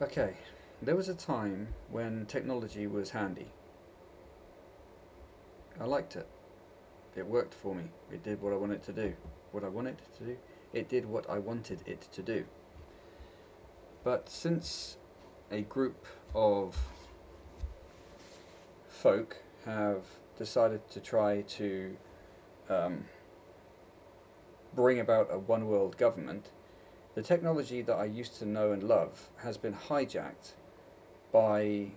Okay, there was a time when technology was handy. I liked it. It worked for me. It did what I wanted it to do. What I wanted it to do? It did what I wanted it to do. But since a group of folk have decided to try to um, bring about a one world government, the technology that I used to know and love has been hijacked by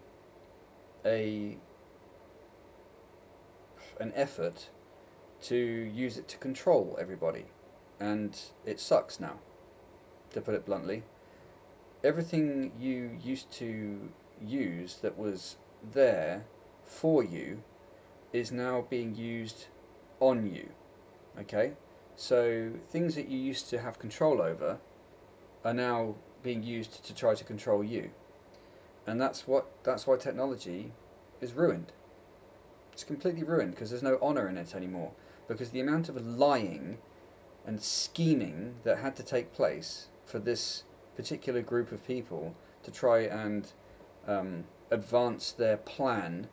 a an effort to use it to control everybody. And it sucks now, to put it bluntly. Everything you used to use that was there for you is now being used on you. Okay? So things that you used to have control over are now being used to try to control you. And that's why technology is ruined. It's completely ruined because there's no honor in it anymore. Because the amount of lying and scheming that had to take place for this particular group of people to try and advance their plan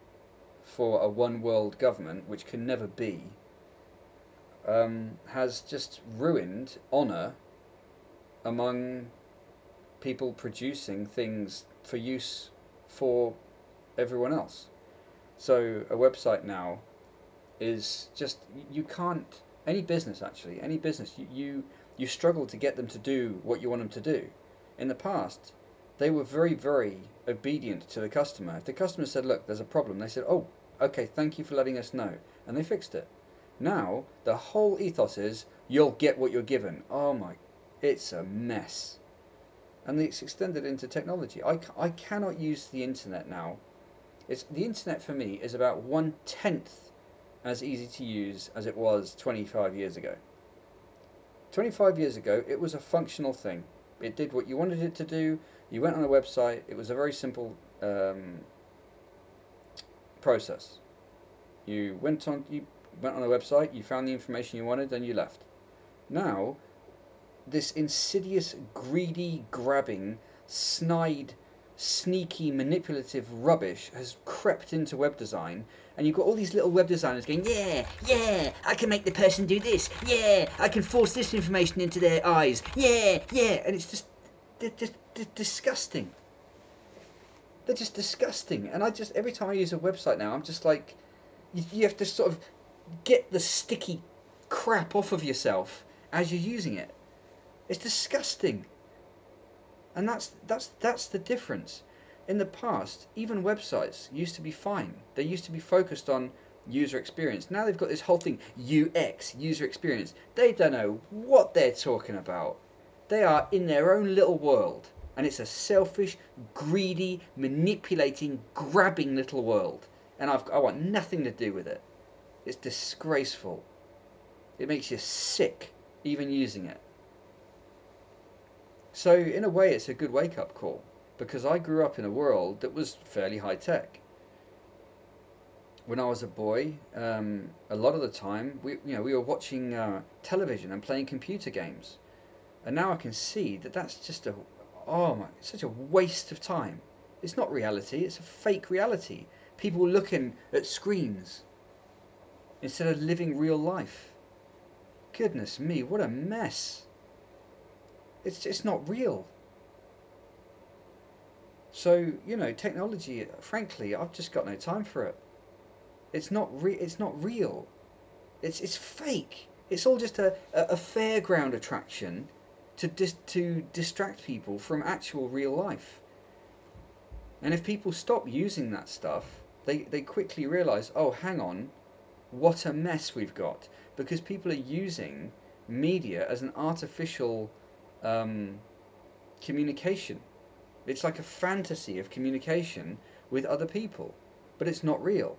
for a one world government, which can never be, has just ruined honour among people producing things for use for everyone else. So a website now is just, you can't, any business actually, any business, you struggle to get them to do what you want them to do. In the past, they were very, very obedient to the customer. If the customer said, look, there's a problem, they said, oh, okay, thank you for letting us know, and they fixed it. Now the whole ethos is, you'll get what you're given. Oh my, it's a mess. And it's extended into technology. I cannot use the internet now. The internet for me is about 1/10 as easy to use as it was 25 years ago. 25 years ago, it was a functional thing. It did what you wanted it to do. You went on a website. It was a very simple process. You went on a website. You found the information you wanted, and you left. Now, this insidious, greedy, grabbing, snide, sneaky, manipulative rubbish has crept into web design, and you've got all these little web designers going, yeah, yeah, I can make the person do this, yeah, I can force this information into their eyes, yeah, yeah, and it's just, they're disgusting. They're just disgusting, and every time I use a website now, I'm just like, you have to sort of get the sticky crap off of yourself as you're using it. It's disgusting. And that's the difference. In the past, even websites used to be fine. They used to be focused on user experience. Now they've got this whole thing, UX, user experience. They don't know what they're talking about. They are in their own little world. And it's a selfish, greedy, manipulating, grabbing little world. And I want nothing to do with it. It's disgraceful. It makes you sick, even using it. So in a way, it's a good wake-up call, because I grew up in a world that was fairly high-tech. When I was a boy, a lot of the time we were watching television and playing computer games, and now I can see that that's just it's such a waste of time. It's not reality; it's a fake reality. People looking at screens instead of living real life. Goodness me, what a mess! It's not real. So technology. Frankly, I've just got no time for it. It's not real. It's fake. It's all just a fairground attraction to distract people from actual real life. And if people stop using that stuff, they quickly realise, oh, hang on, what a mess we've got, because people are using media as an artificial um, communication. It's like a fantasy of communication with other people, but it's not real.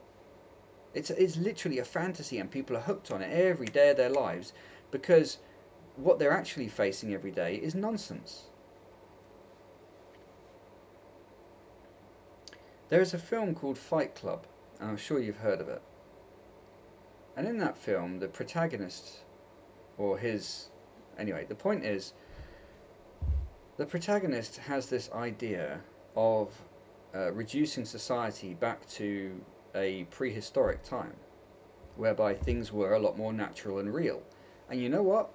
It's literally a fantasy, and people are hooked on it every day of their lives, because what they're actually facing every day is nonsense. There is a film called Fight Club, and I'm sure you've heard of it. And in that film, the protagonist, or his, anyway, the point is, the protagonist has this idea of reducing society back to a prehistoric time, whereby things were a lot more natural and real. And you know what?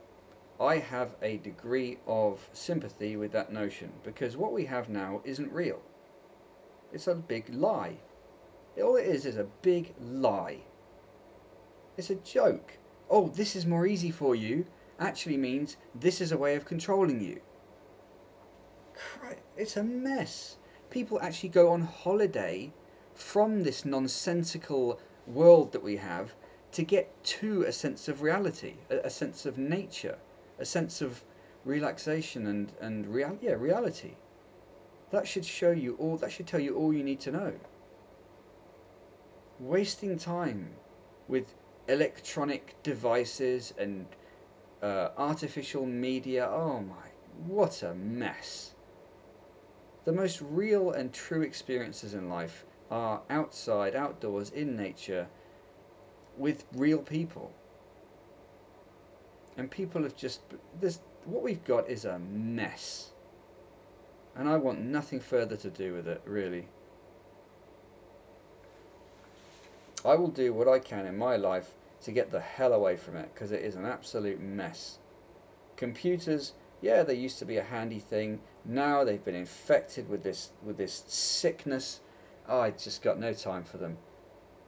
I have a degree of sympathy with that notion, because what we have now isn't real. It's a big lie. All it is a big lie. It's a joke. Oh, this is more easy for you actually means this is a way of controlling you. It's a mess. People actually go on holiday from this nonsensical world that we have to get to a sense of reality, a sense of nature, a sense of relaxation and reality. That should show you all. That should tell you all you need to know. Wasting time with electronic devices and artificial media. Oh my, what a mess. The most real and true experiences in life are outside, outdoors, in nature, with real people. And people have just, this, what we've got is a mess. And I want nothing further to do with it, really. I will do what I can in my life to get the hell away from it, because it is an absolute mess. Computers, yeah, they used to be a handy thing. Now they've been infected with this sickness. Oh, I just got no time for them.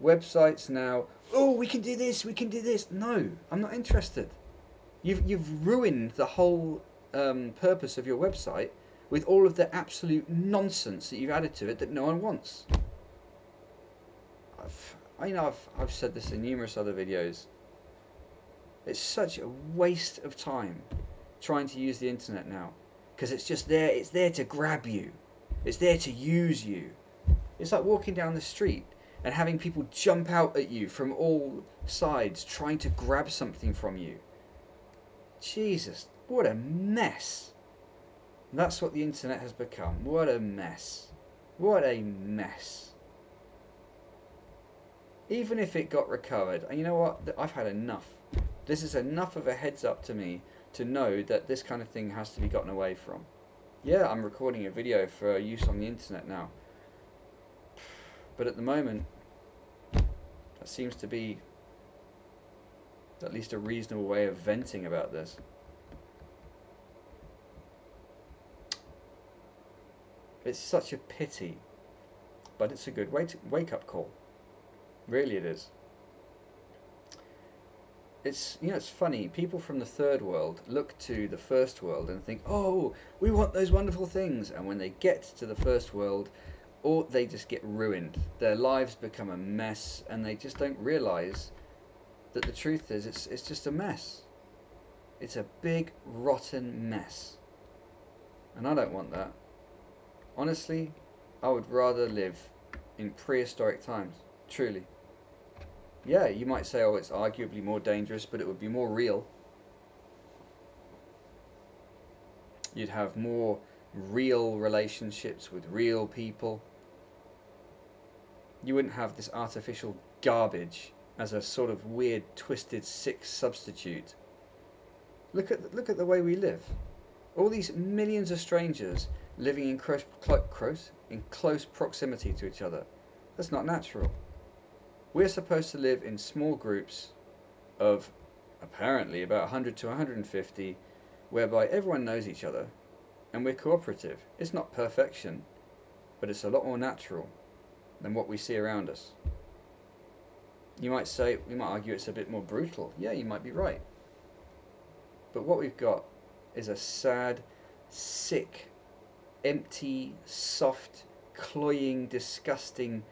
Websites now, oh, we can do this, we can do this. No, I'm not interested. You've ruined the whole purpose of your website with all of the absolute nonsense that you've added to it that no one wants. I've said this in numerous other videos. It's such a waste of time trying to use the internet now, because it's just there. It's there to grab you. It's there to use you. It's like walking down the street and having people jump out at you from all sides trying to grab something from you. Jesus, what a mess. That's what the internet has become. What a mess. What a mess. Even if it got recovered, and you know what? I've had enough. This is enough of a heads up to me to know that this kind of thing has to be gotten away from. Yeah, I'm recording a video for use on the internet now. But at the moment, that seems to be at least a reasonable way of venting about this. It's such a pity, but it's a good wake-up call. Really it is. It's funny, people from the third world look to the first world and think, oh, we want those wonderful things, and when they get to the first world, or they just get ruined. Their lives become a mess, and they just don't realise that the truth is it's just a mess. It's a big rotten mess, and I don't want that. Honestly, I would rather live in prehistoric times, truly. Yeah, you might say, oh, it's arguably more dangerous, but it would be more real. You'd have more real relationships with real people. You wouldn't have this artificial garbage as a sort of weird, twisted, sick substitute. Look at the way we live. All these millions of strangers living in close proximity to each other. That's not natural. We're supposed to live in small groups of apparently about 100 to 150, whereby everyone knows each other and we're cooperative. It's not perfection, but it's a lot more natural than what we see around us. You might say, we might argue it's a bit more brutal. Yeah, you might be right. But what we've got is a sad, sick, empty, soft, cloying, disgusting,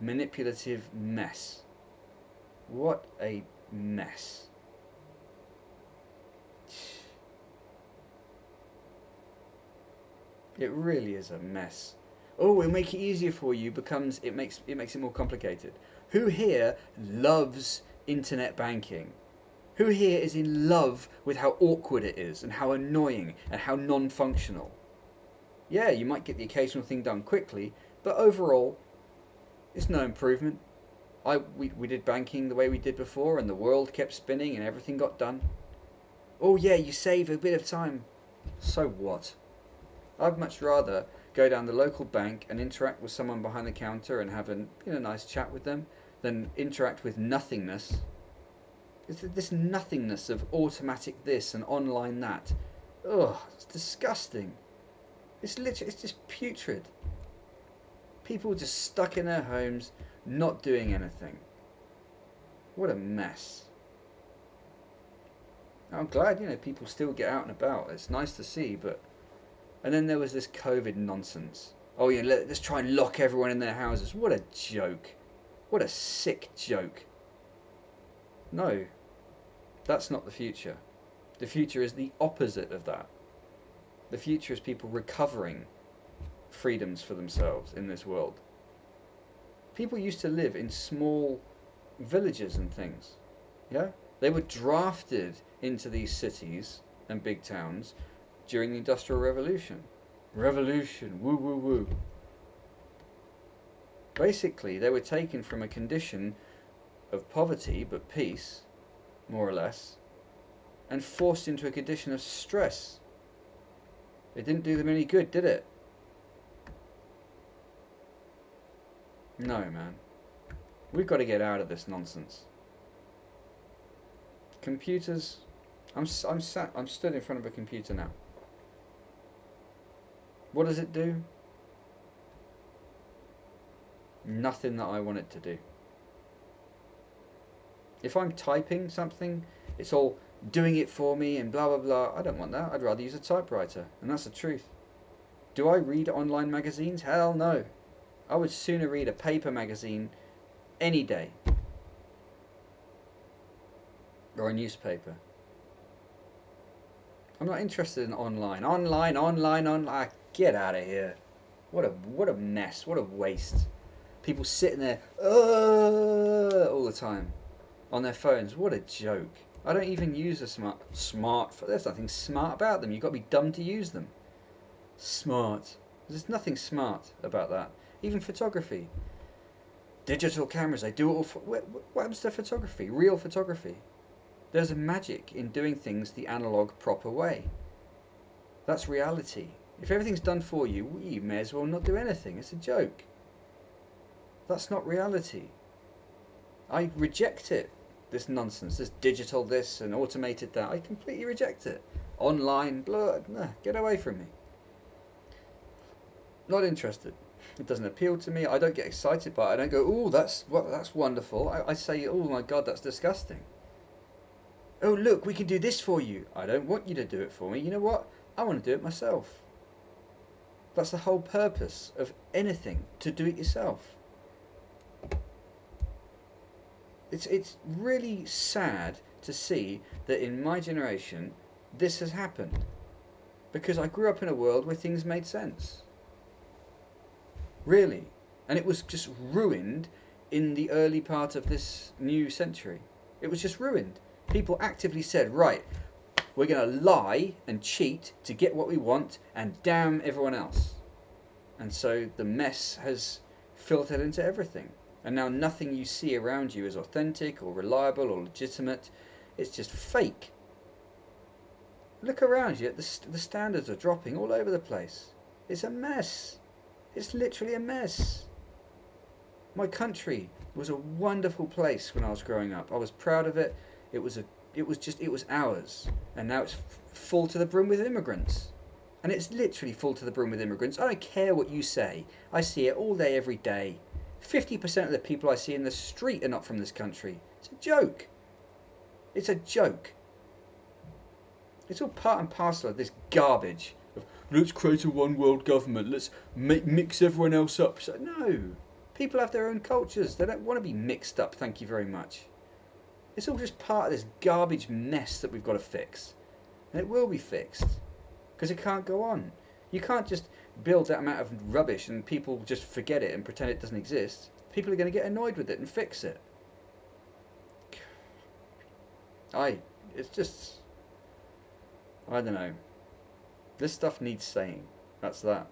manipulative mess. What a mess. It really is a mess. Oh, it'll make it easier for you becomes it makes it more complicated. Who here loves internet banking? Who here is in love with how awkward it is and how annoying and how non-functional? Yeah, you might get the occasional thing done quickly, but overall, it's no improvement. We did banking the way we did before, and the world kept spinning and everything got done. Oh yeah, you save a bit of time. So what? I'd much rather go down the local bank and interact with someone behind the counter and have a nice chat with them, than interact with nothingness. It's this nothingness of automatic this and online that. Ugh, it's disgusting. It's just putrid. People just stuck in their homes, not doing anything. What a mess. I'm glad, people still get out and about. It's nice to see, but... And then there was this COVID nonsense. Oh yeah, let's try and lock everyone in their houses. What a joke. What a sick joke. No, that's not the future. The future is the opposite of that. The future is people recovering freedoms for themselves in this world. People used to live in small villages and things. Yeah? They were drafted into these cities and big towns during the Industrial Revolution. Revolution, woo woo woo. Basically, they were taken from a condition of poverty but peace, more or less, and forced into a condition of stress. It didn't do them any good, did it? No, man. We've got to get out of this nonsense. Computers. I'm stood in front of a computer now. What does it do? Nothing that I want it to do. If I'm typing something, it's all doing it for me and blah blah blah. I don't want that. I'd rather use a typewriter, and that's the truth. Do I read online magazines? Hell no. I would sooner read a paper magazine any day, or a newspaper. I'm not interested in online. Online. Get out of here. What a mess. What a waste. People sitting there all the time on their phones. What a joke. I don't even use a smart. There's nothing smart about them. You've got to be dumb to use them. Smart. There's nothing smart about that. Even photography. Digital cameras, they do it all for... What happens to photography? Real photography. There's a magic in doing things the analog proper way. That's reality. If everything's done for you, you may as well not do anything. It's a joke. That's not reality. I reject it. This nonsense, this digital this and automated that. I completely reject it. Online, blah, nah, get away from me. Not interested. It doesn't appeal to me. I don't get excited by it. I don't go, oh, that's wonderful. I say, oh my God, that's disgusting. Oh, look, we can do this for you. I don't want you to do it for me. You know what? I want to do it myself. That's the whole purpose of anything, to do it yourself. It's really sad to see that in my generation this has happened, because I grew up in a world where things made sense. Really. And it was just ruined in the early part of this new century. It was just ruined. People actively said, right, we're going to lie and cheat to get what we want and damn everyone else. And so the mess has filtered into everything. And now nothing you see around you is authentic or reliable or legitimate. It's just fake. Look around you. The standards are dropping all over the place. It's a mess. It's literally a mess. My country was a wonderful place when I was growing up. I was proud of it. It was ours. And now it's full to the brim with immigrants. And it's literally full to the brim with immigrants. I don't care what you say. I see it all day, every day. 50% of the people I see in the street are not from this country. It's a joke. It's a joke. It's all part and parcel of this garbage. Let's create a one world government. Let's mix everyone else up. So, no. People have their own cultures. They don't want to be mixed up, thank you very much. It's all just part of this garbage mess that we've got to fix. And it will be fixed. Because it can't go on. You can't just build that amount of rubbish and people just forget it and pretend it doesn't exist. People are going to get annoyed with it and fix it. It's just... I don't know. This stuff needs saying. That's that.